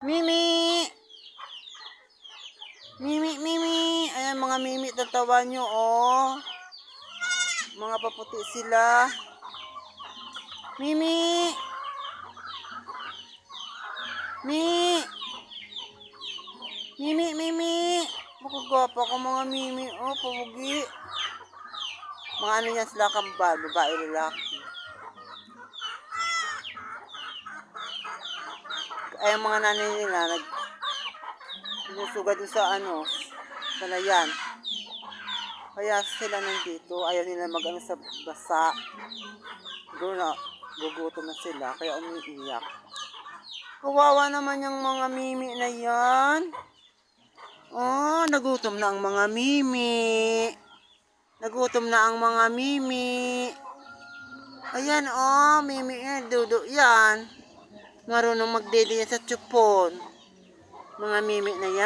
Mimi! Mimi, Mimi! Ayan mga Mimi, tatawa nyo, oh. Mga paputi sila. Mimi! Mi! Mimi, Mimi! Makagwapa ko mga Mimi, oh, pugi. Mga ano yan sila kambal, babae, lalaki. Ay, ang mga nanay nila, sinusuga doon sa palayan. Kaya sila nandito, ayaw nila mag-ano sa basa. Doon na, gugutom na sila, kaya umiiyak. Kawawa naman yung mga Mimi na yan. Oh, nagutom na ang mga Mimi. Nagutom na ang mga Mimi. Ayan, oh, Mimi, dudo yan. Marunong magdede yan sa tsupon. Mga Mimi na yan.